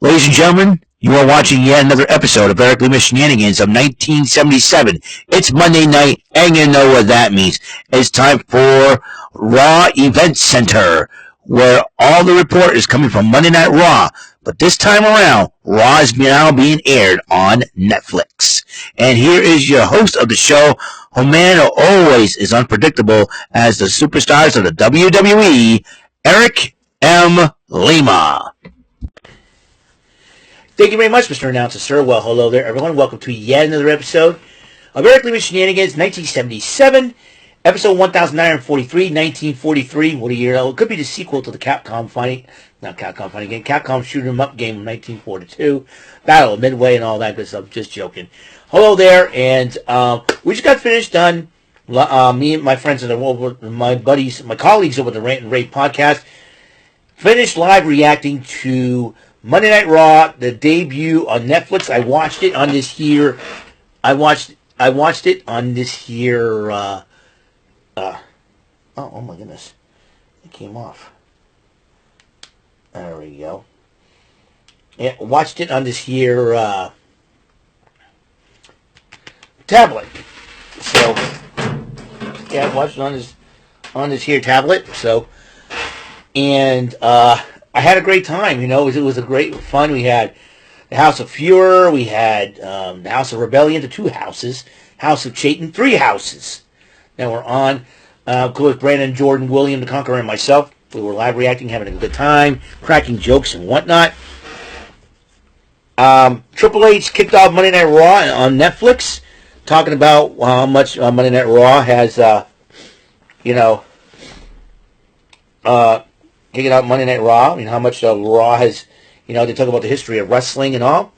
Ladies and gentlemen, you are watching yet another episode of Lima Shenanigans of 1977. It's Monday night, and you know what that means. It's time for Raw Event Center, where all the report is coming from Monday Night Raw. But this time around, Raw is now being aired on Netflix. And here is your host of the show, who man who always is unpredictable as the superstars of the WWE, Eric M. Lima. Thank you very much, Mr. Announcer, sir. Well, hello there, everyone. Welcome to yet another episode of Eric Lima Shenanigans, 1977, episode 1943, 1943. What a year. It could be the sequel to the Capcom Shoot 'em Up game of 1942, Battle of Midway and all that good stuff. Just joking. Hello there, and we just got finished done. Me and my friends and my buddies, my colleagues over the Rant and Rave podcast, finished live reacting to Monday Night Raw, the debut on Netflix. I watched it on this here. I watched it on this here. Oh my goodness, it came off. There we go. Yeah, watched it on this here tablet. So yeah, I watched it on this here tablet. So and I had a great time, you know. It was a great fun. We had the House of Furor, we had the House of Rebellion, the two houses, House of Chayton, three houses that were on. Of course, Brandon, Jordan, William, the Conqueror, and myself. We were live reacting, having a good time, cracking jokes and whatnot. Triple H kicked off Monday Night Raw on Netflix, talking about how much Monday Night Raw has, kicking out Monday Night Raw, how much Raw has, they talk about the history of wrestling and all.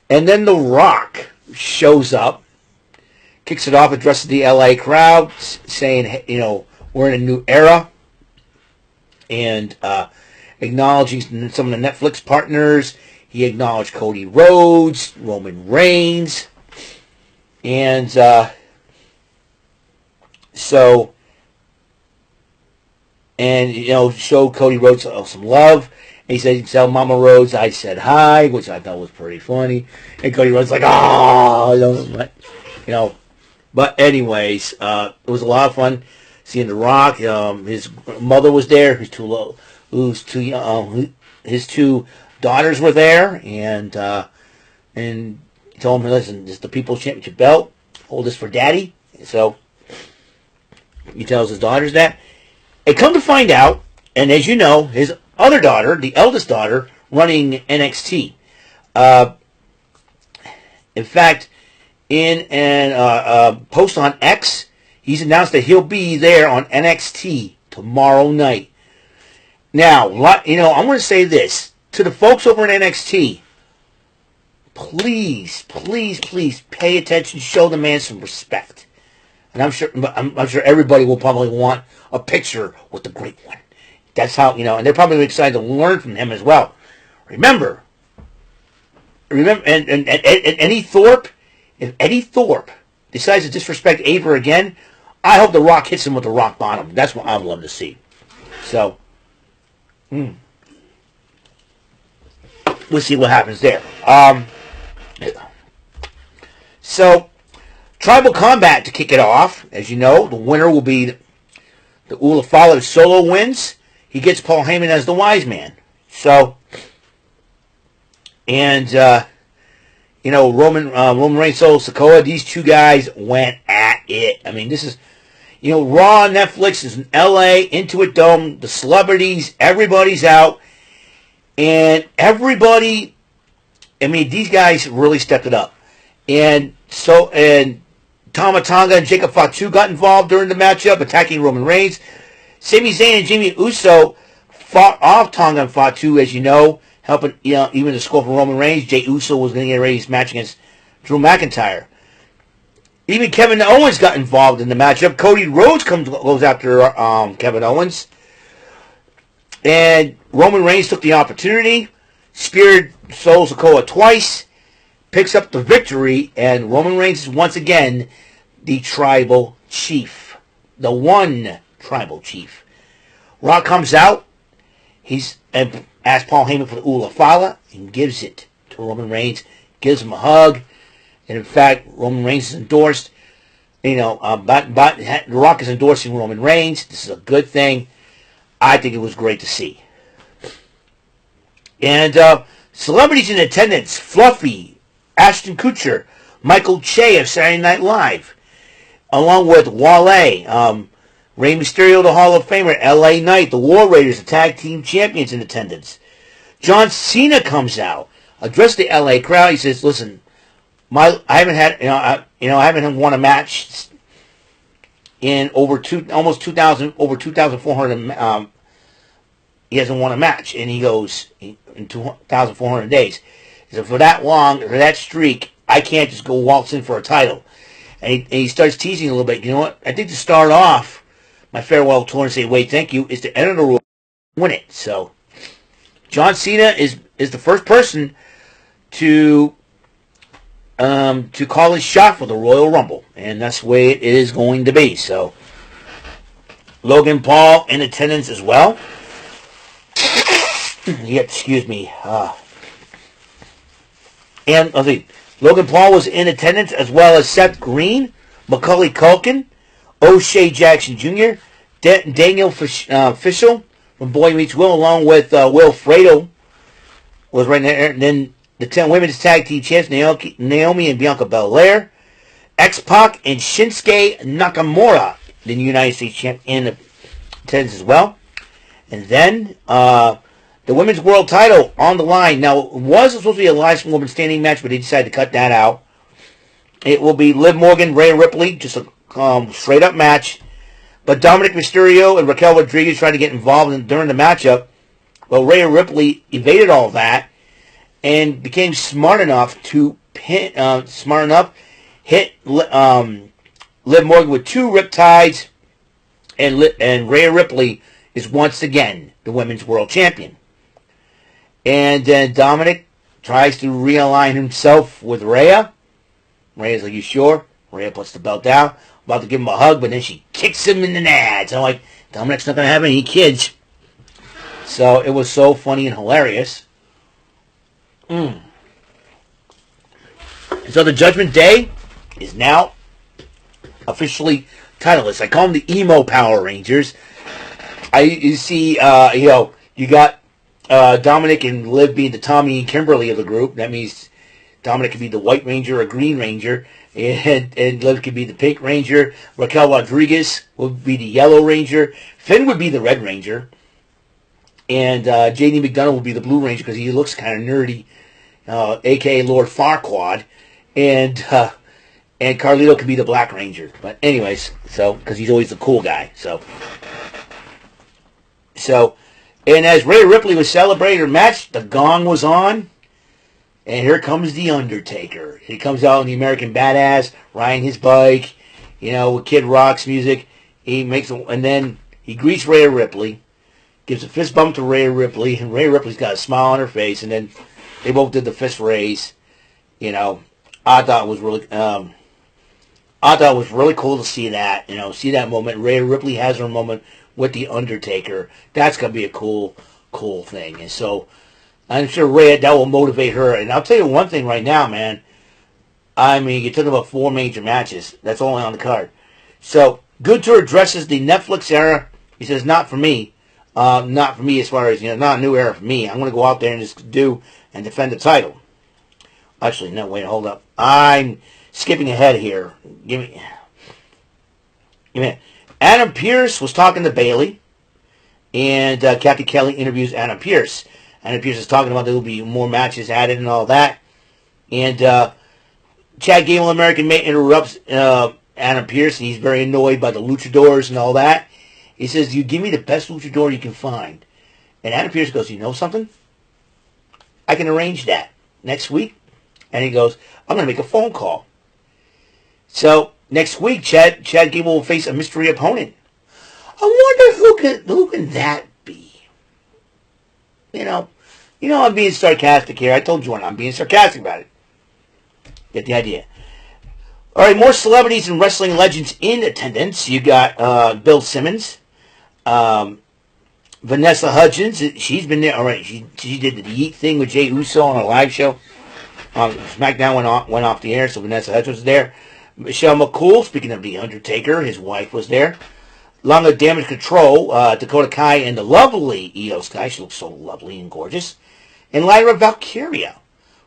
And then The Rock shows up, kicks it off, addresses the LA crowd, saying, we're in a new era, and acknowledging some of the Netflix partners. He acknowledged Cody Rhodes, Roman Reigns, and showed Cody Rhodes some love. And he said, tell Mama Rhodes I said hi, which I thought was pretty funny. And Cody Rhodes like, But anyways, it was a lot of fun seeing The Rock. His mother was there. His two daughters were there, and he told him, listen, this is the People's Championship belt. Hold this for Daddy. So he tells his daughters that. And come to find out, and as you know, his other daughter, the eldest daughter, running NXT. In fact, in a post on X, he's announced that he'll be there on NXT tomorrow night. Now, I'm going to say this to the folks over in NXT. Please, please, please pay attention. Show the man some respect. And I'm sure everybody will probably want a picture with the great one. That's how, and they're probably excited to learn from him as well. Remember, and Eddie Thorpe, if Eddie Thorpe decides to disrespect Aver again, I hope The Rock hits him with the rock bottom. That's what I'd love to see. So, we'll see what happens there. So, Tribal Combat to kick it off. As you know, the winner will be the Ulafala Solo wins. He gets Paul Heyman as the wise man. So, and, Roman Reigns, Solo Sikoa, these two guys went at it. This is, Raw on Netflix is in LA, Intuit Dome, the celebrities, everybody's out. And everybody, these guys really stepped it up. And Tama Tonga and Jacob Fatu got involved during the matchup, attacking Roman Reigns. Sami Zayn and Jimmy Uso fought off Tonga and Fatu, as you know, helping even the score for Roman Reigns. Jey Uso was going to get ready his match against Drew McIntyre. Even Kevin Owens got involved in the matchup. Cody Rhodes goes after Kevin Owens. And Roman Reigns took the opportunity, speared Solo Sikoa twice, picks up the victory, and Roman Reigns is once again the tribal chief. The one tribal chief. Rock comes out. asks Paul Heyman for the Ula Fala and gives it to Roman Reigns, gives him a hug, and in fact, Roman Reigns is endorsed. The Rock is endorsing Roman Reigns. This is a good thing. I think it was great to see. And celebrities in attendance: Fluffy, Ashton Kutcher, Michael Che of Saturday Night Live, along with Wale, Rey Mysterio, the Hall of Famer, LA Knight, the War Raiders, the tag team champions in attendance. John Cena comes out, addressed the LA crowd. He says, "Listen, I haven't won a match in over 2,400. He hasn't won a match," and he goes, in 2,400 days. He said, for that long, for that streak, I can't just go waltz in for a title. And he starts teasing a little bit. You know what? I think to start off my farewell tour and say, wait, thank you, is to enter the Royal win it. So John Cena is the first person to call his shot for the Royal Rumble, and that's the way it is going to be. So Logan Paul in attendance as well. Excuse me. And let's see, Logan Paul was in attendance, as well as Seth Green, Macaulay Culkin, O'Shea Jackson Jr., Daniel Fishel from Boy Meets Will, along with Will Fredo was right there. And then the 10 women's tag team champs, Naomi and Bianca Belair, X-Pac and Shinsuke Nakamura, the United States champ, in attendance as well. And then the women's world title on the line. Now, it was supposed to be a last woman standing match, but they decided to cut that out. It will be Liv Morgan, Rhea Ripley, just a straight up match. But Dominic Mysterio and Raquel Rodriguez tried to get involved during the matchup. Well, Rhea Ripley evaded all that and became smart enough to hit Liv Morgan with 2 riptides, and Rhea Ripley is once again the women's world champion. And then Dominic tries to realign himself with Rhea. Rhea's like, you sure? Rhea puts the belt down, about to give him a hug, but then she kicks him in the nads. I'm like, Dominic's not going to have any kids. So it was so funny and hilarious. So the Judgment Day is now officially titleless. I call them the emo Power Rangers. You see, you got Dominic and Liv being the Tommy and Kimberly of the group. That means Dominic could be the White Ranger or Green Ranger, and Liv could be the Pink Ranger. Raquel Rodriguez would be the Yellow Ranger. Finn would be the Red Ranger. And J.D. McDonough would be the Blue Ranger because he looks kind of nerdy, a.k.a. Lord Farquaad. And Carlito could be the Black Ranger. But anyways, so because he's always the cool guy. So, and as Rhea Ripley was celebrating her match, the gong was on. And here comes The Undertaker. He comes out in the American Badass, riding his bike, with Kid Rock's music. And then he greets Rhea Ripley, gives a fist bump to Rhea Ripley, and Rhea Ripley's got a smile on her face, and then they both did the fist raise. I thought it was really, cool to see that. See that moment. Rhea Ripley has her moment with The Undertaker. That's gonna be a cool thing. And so I'm sure Rhea, that will motivate her. And I'll tell you one thing right now, man. I mean, you're talking about 4 major matches. That's only on the card. So Gunther addresses the Netflix era. He says, not for me. Not for me as far as, not a new era for me. I'm going to go out there and just and defend the title. Actually, no, wait, hold up. I'm skipping ahead here. Give me a minute. Adam Pearce was talking to Bayley, and Kathy Kelly interviews Adam Pearce. Adam Pearce is talking about there will be more matches added and all that. And Chad Gable, American Mate, interrupts Adam Pearce, and he's very annoyed by the luchadors and all that. He says, you give me the best luchador you can find. And Adam Pearce goes, you know something? I can arrange that next week. And he goes, I'm going to make a phone call. So next week, Chad Gable will face a mystery opponent. I wonder who can that be? I'm being sarcastic here. I told Jordan I'm being sarcastic about it. Get the idea. All right, more celebrities and wrestling legends in attendance. You got Bill Simmons, Vanessa Hudgens, she's been there. All right, she did the Yeet thing with Jey Uso on a live show. SmackDown went off the air, so Vanessa Hudgens was there. Michelle McCool, speaking of The Undertaker, his wife was there. Along with Damage Control, Dakota Kai and the lovely Io Sky. She looks so lovely and gorgeous. And Lyra Valkyria,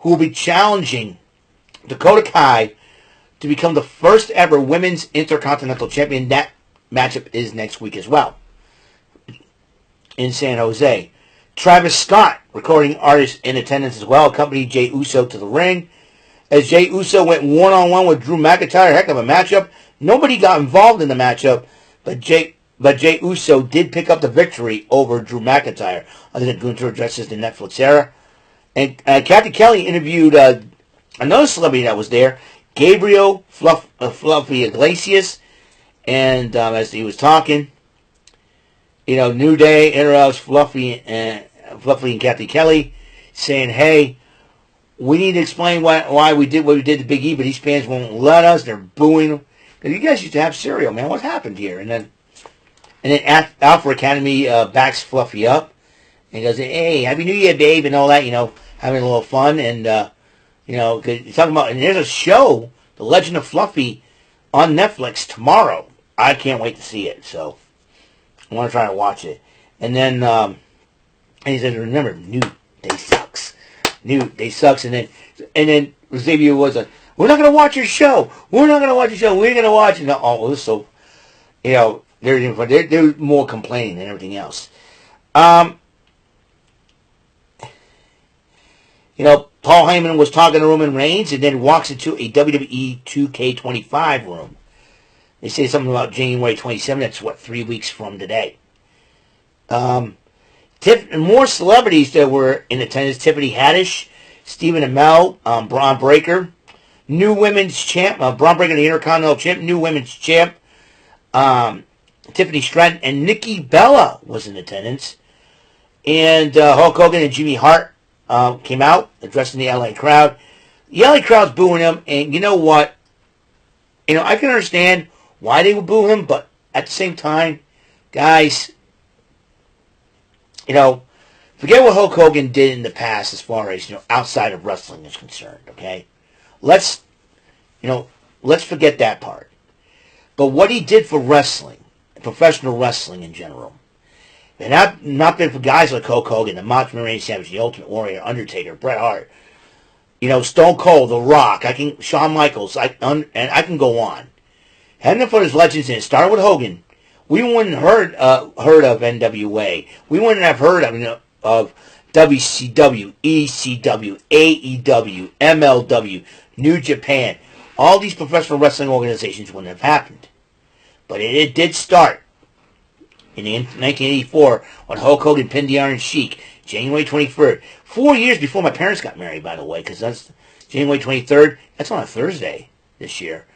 who will be challenging Dakota Kai to become the first ever women's Intercontinental Champion. That matchup is next week as well in San Jose. Travis Scott, recording artist, in attendance as well, accompanied Jey Uso to the ring. As Jey Uso went one-on-one with Drew McIntyre, heck of a matchup. Nobody got involved in the matchup, but Jey Uso did pick up the victory over Drew McIntyre, other than Gunther addresses the Netflix era. And Kathy Kelly interviewed another celebrity that was there, Gabriel Fluffy Iglesias, and as he was talking, New Day interrupts Fluffy and Kathy Kelly, saying, "Hey, we need to explain why we did what we did to Big E, but these fans won't let us. They're booing him. You guys used to have cereal, man. What happened here?" And then Alpha Academy backs Fluffy up and goes, "Hey, Happy New Year, babe," and all that. Having a little fun, and cause talking about. And there's a show, The Legend of Fluffy, on Netflix tomorrow. I can't wait to see it. So I want to try to watch it. And then and he said, "Remember, New Day sucks. New Day sucks." And then Xavier was like, "We're not going to watch your show. We're not going to watch your show. We're going to watch it." And all this, so they're more complaining than everything else. Paul Heyman was talking to Roman Reigns and then walks into a WWE 2K25 room. They say something about January 27th. That's 3 weeks from today. More celebrities that were in attendance: Tiffany Haddish, Stephen Amell, Braun Breaker, new women's champ, Braun Breaker, the Intercontinental champ, new women's champ, Tiffany Stratton, and Nikki Bella was in attendance. And Hulk Hogan and Jimmy Hart came out addressing the LA crowd. The LA crowd's booing him, and you know what? I can understand why they would boo him, but at the same time, guys, forget what Hulk Hogan did in the past as far as, outside of wrestling is concerned, okay? Let's forget that part. But what he did for wrestling, professional wrestling in general, and not been for guys like Hulk Hogan, the Macho Man, Randy Savage, the Ultimate Warrior, Undertaker, Bret Hart, Stone Cold, The Rock, Shawn Michaels, and I can go on. Hadn't it for his legends, and it started with Hogan, we wouldn't heard of NWA. We wouldn't have heard of WCW, ECW, AEW, MLW, New Japan. All these professional wrestling organizations wouldn't have happened. But it did start in 1984 when Hulk Hogan pinned the Iron Sheik, January 23rd. 4 years before my parents got married, by the way, because that's January 23rd. That's on a Thursday this year.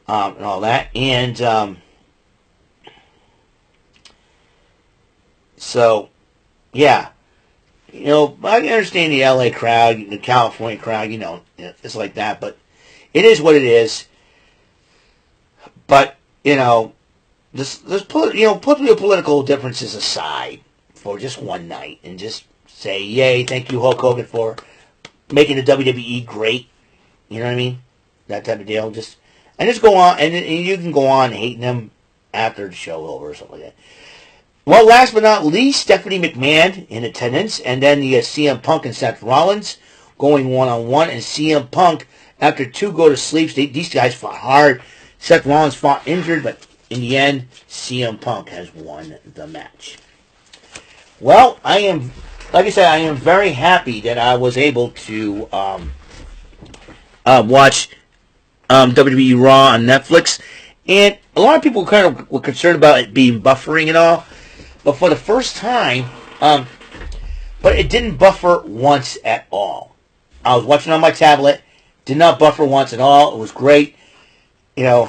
And all that. And so, yeah. I can understand the LA crowd, the California crowd, it's like that. But it is what it is. But, let's put political differences aside for just one night and just say, yay, thank you, Hulk Hogan, for making the WWE great. You know what I mean? That type of deal. Just go on, and you can go on hating them after the show over or something like that. Well, last but not least, Stephanie McMahon in attendance, and then the CM Punk and Seth Rollins going one-on-one, and CM Punk, after two go to sleeps, these guys fought hard. Seth Rollins fought injured, but in the end, CM Punk has won the match. Well, like I said, I am very happy that I was able to watch WWE Raw on Netflix, and a lot of people kind of were concerned about it being buffering and all, but for the first time, but it didn't buffer once at all. I was watching on my tablet, did not buffer once at all. It was great. In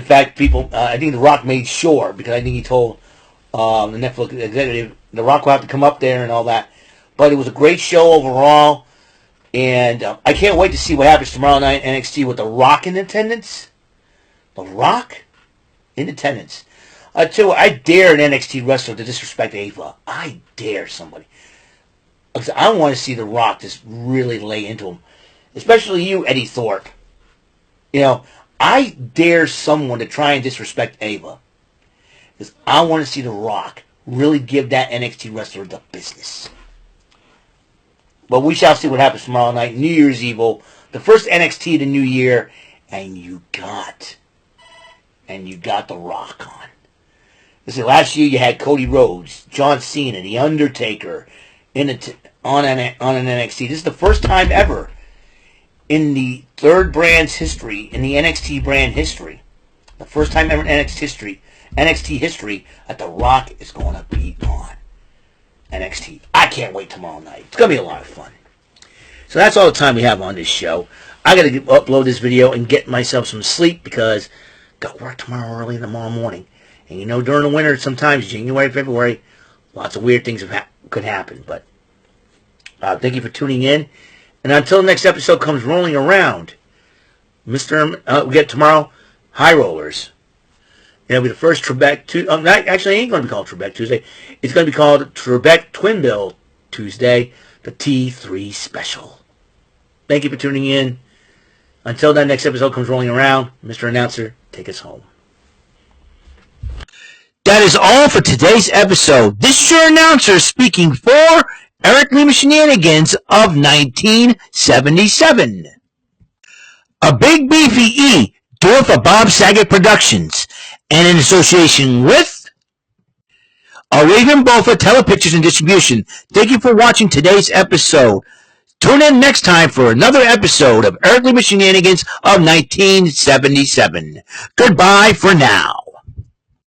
fact, people, I think The Rock made sure, because I think he told the Netflix executive, The Rock will have to come up there and all that. But it was a great show overall, and I can't wait to see what happens tomorrow night in NXT with The Rock in attendance. The Rock in attendance. I dare an NXT wrestler to disrespect Ava. I dare somebody. Because I want to see The Rock just really lay into him. Especially you, Eddie Thorpe. I dare someone to try and disrespect Ava. Because I want to see The Rock really give that NXT wrestler the business. But we shall see what happens tomorrow night, New Year's Eve, the first NXT of the new year, and you got The Rock on. Listen, last year you had Cody Rhodes, John Cena, The Undertaker on an NXT. This is the first time ever in the third brand's history, in the NXT brand history, the first time ever in NXT history that The Rock is going to be on NXT. I can't wait tomorrow night. It's going to be a lot of fun. So that's all the time we have on this show. I got to upload this video and get myself some sleep because I got work tomorrow early in the morning. And during the winter, sometimes January, February, lots of weird things could happen. But thank you for tuning in. And until the next episode comes rolling around, we get tomorrow, High Rollers. It'll be the first Trebek Tuesday. Actually, it ain't going to be called Trebek Tuesday. It's going to be called Trebek Twin Bill Tuesday, the T3 Special. Thank you for tuning in. Until that next episode comes rolling around, Mr. Announcer, take us home. That is all for today's episode. This is your announcer speaking for Eric Lima Shenanigans of 1977. A Big Beefy E, do it for Bob Saget Productions, and in association with a Raven Bofa Telepictures and Distribution. Thank you for watching today's episode. Tune in next time for another episode of Eric Lima Shenanigans of 1977. Goodbye for now.